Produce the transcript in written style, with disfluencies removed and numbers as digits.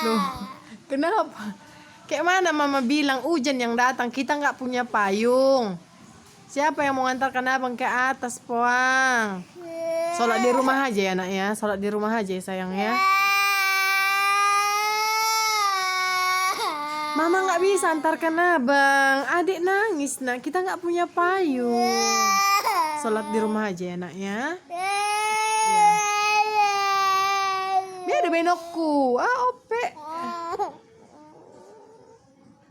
Loh, kenapa? Kayak mana mama bilang hujan yang datang, kita nggak punya payung. Siapa yang mau ngantarkan abang ke atas, Poang? Sholat di rumah aja ya nak ya, sholat di rumah aja ya sayang ya. Mama nggak bisa antarkan abang, adik nangis nak, kita nggak punya payung. Sholat di rumah aja ya nak ya. Biar ada benokku, ope.